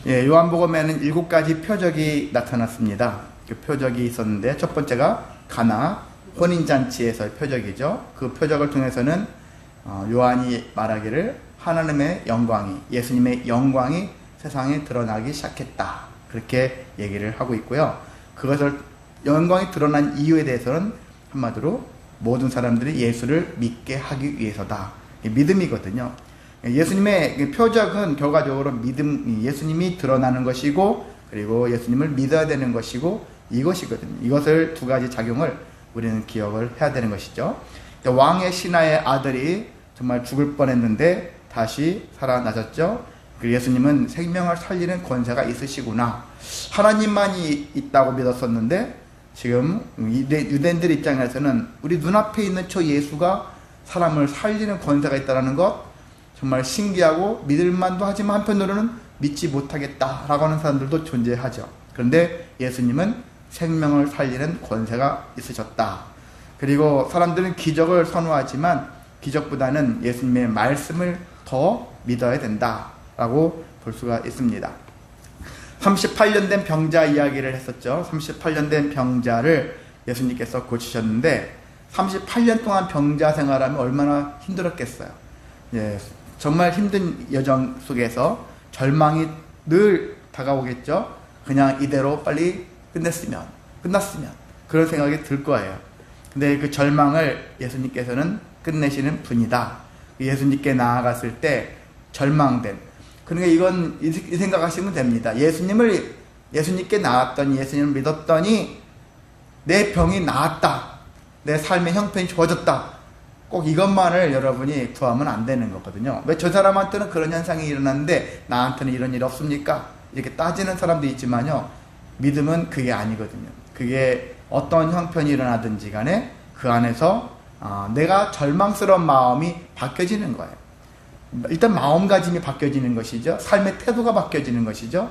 예, 요한복음에는 7가지 표적이 나타났습니다. 그 표적이 있었는데 첫 번째가 가나 혼인잔치에서의 표적이죠. 그 표적을 통해서는 요한이 말하기를 하나님의 영광이, 예수님의 영광이 세상에 드러나기 시작했다, 그렇게 얘기를 하고 있고요. 그것을 영광이 드러난 이유에 대해서는 한마디로 모든 사람들이 예수를 믿게 하기 위해서다, 믿음이거든요. 예수님의 표적은 결과적으로 믿음, 예수님이 드러나는 것이고, 그리고 예수님을 믿어야 되는 것이고, 이것이거든요. 이것을 두 가지 작용을 우리는 기억을 해야 되는 것이죠. 왕의 신하의 아들이 정말 죽을 뻔했는데 다시 살아나셨죠. 예수님은 생명을 살리는 권세가 있으시구나, 하나님만이 있다고 믿었었는데 지금 유대인들 입장에서는 우리 눈앞에 있는 저 예수가 사람을 살리는 권세가 있다는 것, 정말 신기하고 믿을만도 하지만 한편으로는 믿지 못하겠다라고 하는 사람들도 존재하죠. 그런데 예수님은 생명을 살리는 권세가 있으셨다. 그리고 사람들은 기적을 선호하지만 기적보다는 예수님의 말씀을 더 믿어야 된다라고 볼 수가 있습니다. 38년 된 병자 이야기를 했었죠. 38년 된 병자를 예수님께서 고치셨는데 38년 동안 병자 생활하면 얼마나 힘들었겠어요. 예, 정말 힘든 여정 속에서 절망이 늘 다가오겠죠. 그냥 이대로 빨리 끝났으면 그런 생각이 들 거예요. 근데 그 절망을 예수님께서는 끝내시는 분이다. 예수님께 나아갔을 때 절망된, 그러니까 이건 이 생각하시면 됩니다. 예수님께 나았더니, 예수님을 믿었더니 내 병이 나았다, 내 삶의 형편이 좋아졌다, 꼭 이것만을 여러분이 구하면 안 되는 거거든요. 왜 저 사람한테는 그런 현상이 일어났는데 나한테는 이런 일 없습니까? 이렇게 따지는 사람도 있지만요, 믿음은 그게 아니거든요. 그게 어떤 형편이 일어나든지 간에 그 안에서 내가 절망스러운 마음이 바뀌어지는 거예요. 일단 마음가짐이 바뀌어지는 것이죠. 삶의 태도가 바뀌어지는 것이죠.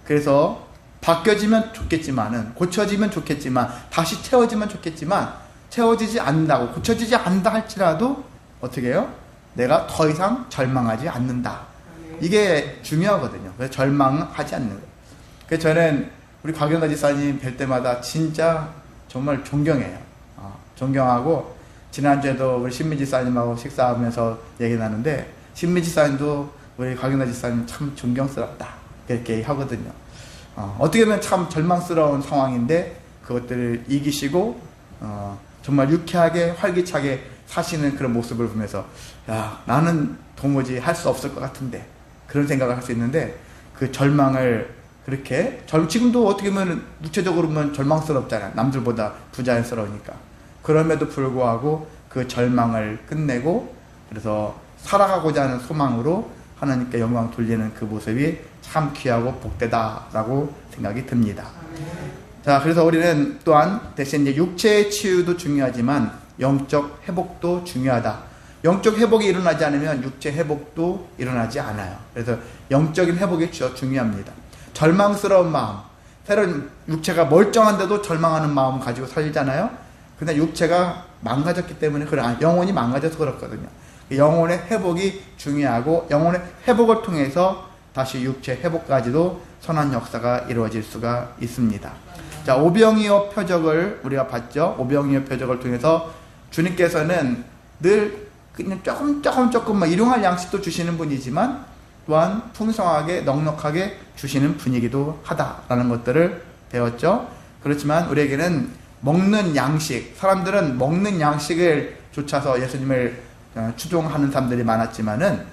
그래서 바뀌어지면 좋겠지만은, 고쳐지면 좋겠지만, 다시 채워지면 좋겠지만, 채워지지 않는다고, 고쳐지지 않는다 할지라도 어떻게 해요? 내가 더 이상 절망하지 않는다. 이게 중요하거든요. 그래서 절망하지 않는 거예요. 그래서 저는 우리 곽영가 지사님 뵐 때마다 진짜 정말 존경해요. 존경하고, 지난주에도 우리 신미 지사님하고 식사하면서 얘기 나누는데, 신미 지사님도 우리 곽영가 지사님 참 존경스럽다, 이렇게 하거든요. 어떻게 보면 참 절망스러운 상황인데 그것들을 이기시고 정말 유쾌하게 활기차게 사시는 그런 모습을 보면서, 야, 나는 도무지 할 수 없을 것 같은데, 그런 생각을 할 수 있는데, 그 절망을 그렇게, 지금도 어떻게 보면 육체적으로 보면 절망스럽잖아요. 남들보다 부자연스러우니까. 그럼에도 불구하고 그 절망을 끝내고, 그래서 살아가고자 하는 소망으로 하나님께 영광 돌리는 그 모습이 참 귀하고 복되다라고 생각이 듭니다. 자, 그래서 우리는 또한 대신 이제 육체의 치유도 중요하지만 영적 회복도 중요하다. 영적 회복이 일어나지 않으면 육체 회복도 일어나지 않아요. 그래서 영적인 회복이 중요합니다. 절망스러운 마음, 때론 육체가 멀쩡한데도 절망하는 마음 가지고 살잖아요. 근데 육체가 망가졌기 때문에, 영혼이 망가져서 그렇거든요. 영혼의 회복이 중요하고, 영혼의 회복을 통해서 다시 육체 회복까지도 선한 역사가 이루어질 수가 있습니다. 자, 오병이어 표적을 우리가 봤죠. 오병이어 표적을 통해서 주님께서는 늘 그냥 조금만 일용할 양식도 주시는 분이지만 또한 풍성하게 넉넉하게 주시는 분이기도 하다라는 것들을 배웠죠. 그렇지만 우리에게는 먹는 양식, 사람들은 먹는 양식을 쫓아서 예수님을 추종하는 사람들이 많았지만은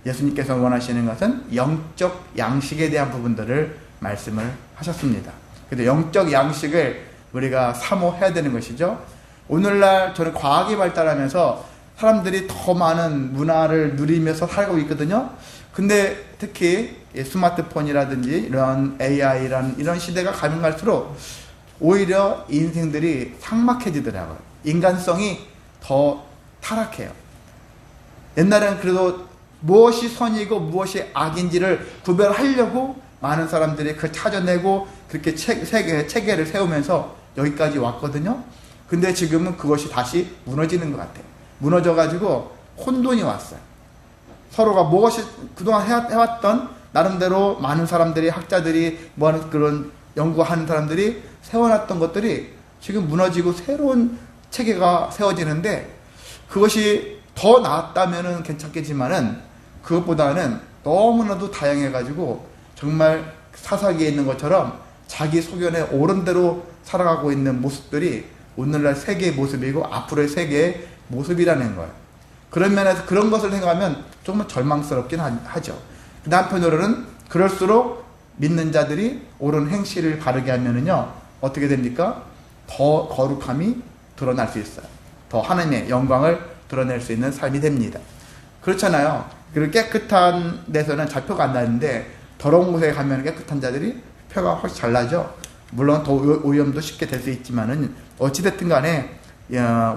예수님께서 원하시는 것은 영적 양식에 대한 부분들을 말씀을 하셨습니다. 그래서 영적 양식을 우리가 사모해야 되는 것이죠. 오늘날 저는 과학이 발달하면서 사람들이 더 많은 문화를 누리면서 살고 있거든요. 근데 특히 스마트폰이라든지 이런 AI라는 이런 시대가 가면 갈수록 오히려 인생들이 삭막해지더라고요. 인간성이 더 타락해요. 옛날에는 그래도 무엇이 선이고 무엇이 악인지를 구별하려고 많은 사람들이 그걸 찾아내고 그렇게 체계를 세우면서 여기까지 왔거든요. 근데 지금은 그것이 다시 무너지는 것 같아요. 무너져가지고 혼돈이 왔어요. 서로가 무엇이 그동안 해왔던 나름대로 많은 사람들이, 학자들이, 뭐하는 그런 연구하는 사람들이 세워놨던 것들이 지금 무너지고 새로운 체계가 세워지는데, 그것이 더 나았다면은 괜찮겠지만은 그것보다는 너무나도 다양해가지고 정말 사사기에 있는 것처럼 자기 소견에 옳은 대로 살아가고 있는 모습들이 오늘날 세계의 모습이고 앞으로의 세계의 모습이라는 거예요. 그런 면에서 그런 것을 생각하면 조금 절망스럽긴 하죠. 그 한편으로는 그럴수록 믿는 자들이 옳은 행실을 바르게 하면은요, 어떻게 됩니까? 더 거룩함이 드러날 수 있어요. 더 하나님의 영광을 드러낼 수 있는 삶이 됩니다. 그렇잖아요. 그리고 깨끗한 데서는 잘 표가 안 나는데 더러운 곳에 가면 깨끗한 자들이 표가 훨씬 잘 나죠. 물론 더 오염도 쉽게 될 수 있지만은 어찌됐든 간에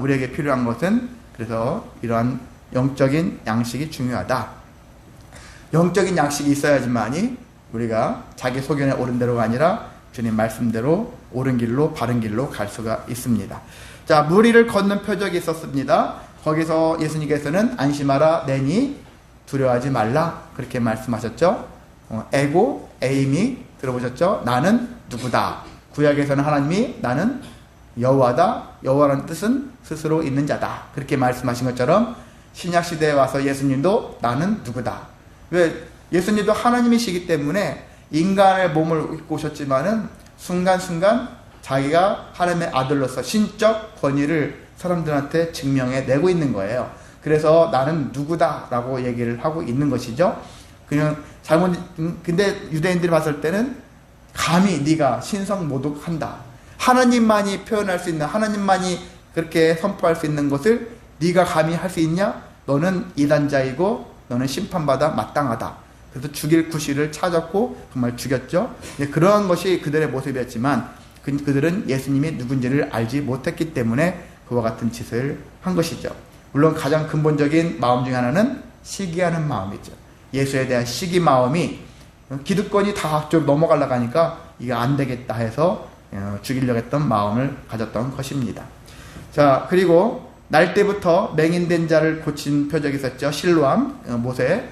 우리에게 필요한 것은, 그래서 이러한 영적인 양식이 중요하다. 영적인 양식이 있어야지만이 우리가 자기 소견에 옳은 대로가 아니라 주님 말씀대로 옳은 길로, 바른 길로 갈 수가 있습니다. 자, 무리를 걷는 표적이 있었습니다. 거기서 예수님께서는 안심하라, 내니 두려워하지 말라, 그렇게 말씀하셨죠. 에고, 에임이 들어보셨죠? 나는 누구다. 구약에서는 하나님이 나는 여호와다. 여호와라는 뜻은 스스로 있는 자다, 그렇게 말씀하신 것처럼 신약시대에 와서 예수님도 나는 누구다. 왜? 예수님도 하나님이시기 때문에 인간의 몸을 입고 오셨지만은 순간순간 자기가 하나님의 아들로서 신적 권위를 사람들한테 증명해내고 있는 거예요. 그래서 나는 누구다 라고 얘기를 하고 있는 것이죠. 그냥 근데 유대인들이 봤을 때는 감히 네가 신성모독한다, 하나님만이 표현할 수 있는, 하나님만이 그렇게 선포할 수 있는 것을 네가 감히 할 수 있냐? 너는 이단자이고 너는 심판받아 마땅하다. 그래서 죽일 구실을 찾았고 정말 죽였죠. 그러한 것이 그들의 모습이었지만 그들은 예수님이 누군지를 알지 못했기 때문에 그와 같은 짓을 한 것이죠. 물론 가장 근본적인 마음 중에 하나는 시기하는 마음이죠. 예수에 대한 시기 마음이, 기득권이 다 앞쪽으로 넘어가려고 하니까 이게 안 되겠다 해서 죽이려고 했던 마음을 가졌던 것입니다. 자, 그리고 날 때부터 맹인된 자를 고친 표적이 있었죠. 실로암, 못에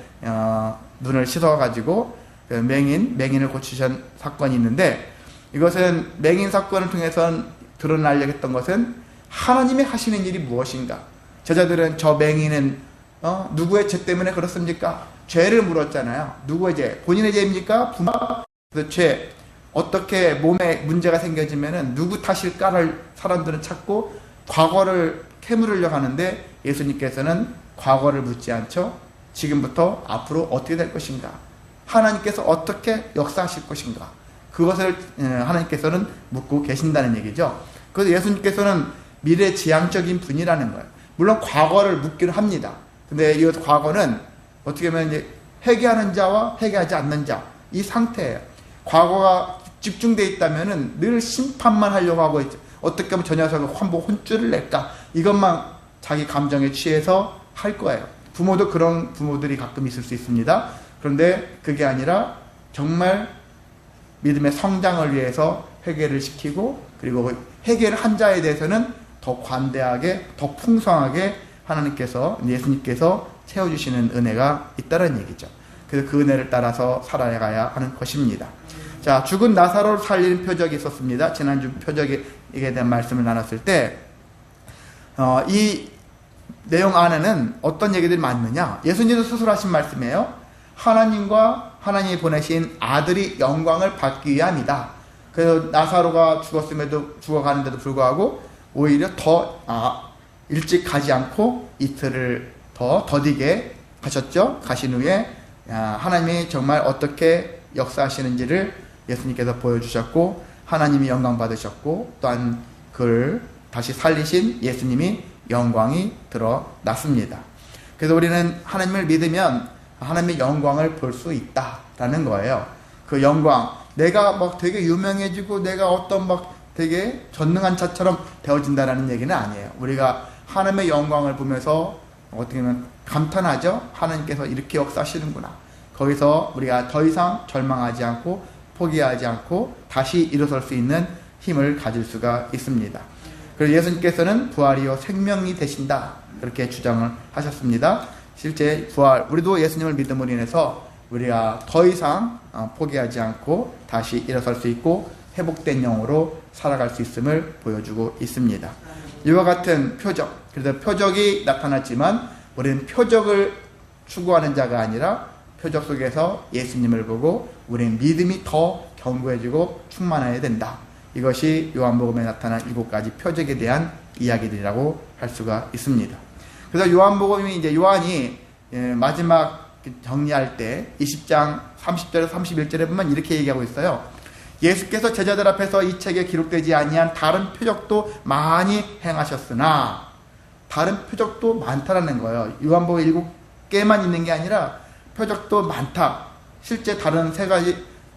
눈을 씻어가지고 맹인을 고치신 사건이 있는데, 이것은 맹인 사건을 통해서 드러나려고 했던 것은 하나님이 하시는 일이 무엇인가. 제자들은 저 맹인은 누구의 죄 때문에 그렇습니까? 죄를 물었잖아요. 누구의 죄? 본인의 죄입니까? 부모의 죄. 어떻게 몸에 문제가 생겨지면은 누구 탓일까를 사람들은 찾고 과거를 캐물으려고 하는데, 예수님께서는 과거를 묻지 않죠. 지금부터 앞으로 어떻게 될 것인가, 하나님께서 어떻게 역사하실 것인가, 그것을 하나님께서는 묻고 계신다는 얘기죠. 그래서 예수님께서는 미래지향적인 분이라는 거예요. 물론 과거를 묻기는 합니다. 근데 이 과거는 어떻게 보면 이제 회개하는 자와 회개하지 않는 자, 이 상태예요. 과거가 집중되어 있다면은 늘 심판만 하려고 하고 있죠. 어떻게 하면 저 녀석을 한번 혼쭐을 낼까, 이것만 자기 감정에 취해서 할 거예요. 부모도 그런 부모들이 가끔 있을 수 있습니다. 그런데 그게 아니라 정말 믿음의 성장을 위해서 회개를 시키고, 그리고 회개를 한 자에 대해서는 더 관대하게, 더 풍성하게 하나님께서, 예수님께서 채워주시는 은혜가 있다는 얘기죠. 그래서 그 은혜를 따라서 살아가야 하는 것입니다. 자, 죽은 나사로를 살리는 표적이 있었습니다. 지난주 표적에 대한 말씀을 나눴을 때, 이 내용 안에는 어떤 얘기들이 많느냐? 예수님도 스스로 하신 말씀이에요. 하나님과 하나님이 보내신 아들이 영광을 받기 위함이다. 그래서 나사로가 죽어가는데도 불구하고 오히려 더 일찍 가지 않고 이틀을 더 더디게 가셨죠. 가신 후에 하나님이 정말 어떻게 역사하시는지를 예수님께서 보여주셨고, 하나님이 영광 받으셨고, 또한 그를 다시 살리신 예수님이 영광이 드러났습니다. 그래서 우리는 하나님을 믿으면 하나님의 영광을 볼 수 있다라는 거예요. 그 영광, 내가 막 되게 유명해지고 내가 어떤 막 되게 전능한 자처럼 되어진다라는 얘기는 아니에요. 우리가 하나님의 영광을 보면서 어떻게 보면 감탄하죠. 하나님께서 이렇게 역사하시는구나. 거기서 우리가 더 이상 절망하지 않고 포기하지 않고 다시 일어설 수 있는 힘을 가질 수가 있습니다. 그래서 예수님께서는 부활이요 생명이 되신다, 그렇게 주장을 하셨습니다. 실제 부활, 우리도 예수님을 믿음으로 인해서 우리가 더 이상 포기하지 않고 다시 일어설 수 있고 회복된 영으로 살아갈 수 있음을 보여주고 있습니다. 이와 같은 표적, 그래서 표적이 나타났지만 우리는 표적을 추구하는 자가 아니라 표적 속에서 예수님을 보고 우리는 믿음이 더 견고해지고 충만해야 된다. 이것이 요한복음에 나타난 7가지 표적에 대한 이야기들이라고 할 수가 있습니다. 그래서 요한복음이 이제 요한이 마지막 정리할 때 20장 30절에서 31절에 보면 이렇게 얘기하고 있어요. 예수께서 제자들 앞에서 이 책에 기록되지 아니한 다른 표적도 많이 행하셨으나, 다른 표적도 많다라는 거예요. 요한복음 7개만 있는 게 아니라 표적도 많다. 실제 다른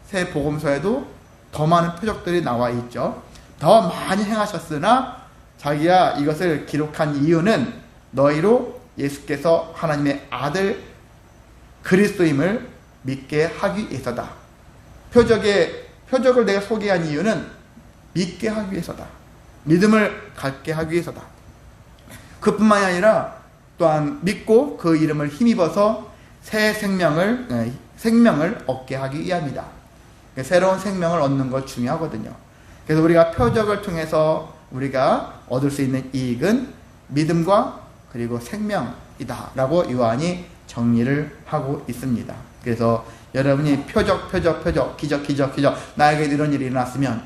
세 복음서에도 더 많은 표적들이 나와 있죠. 더 많이 행하셨으나 자기가 이것을 기록한 이유는 너희로 예수께서 하나님의 아들 그리스도임을 믿게 하기 위해서다. 표적을 내가 소개한 이유는 믿게 하기 위해서다. 믿음을 갖게 하기 위해서다. 그뿐만이 아니라 또한 믿고 그 이름을 힘입어서 새 생명을 얻게 하기 위함이다. 새로운 생명을 얻는 것 중요하거든요. 그래서 우리가 표적을 통해서 우리가 얻을 수 있는 이익은 믿음과 그리고 생명이다 라고 요한이 정리를 하고 있습니다. 그래서 여러분이 표적, 기적 나에게 이런 일이 일어났으면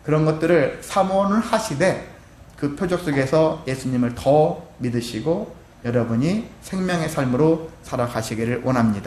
그런 것들을 사모를 하시되 그 표적 속에서 예수님을 더 믿으시고 여러분이 생명의 삶으로 살아가시기를 원합니다.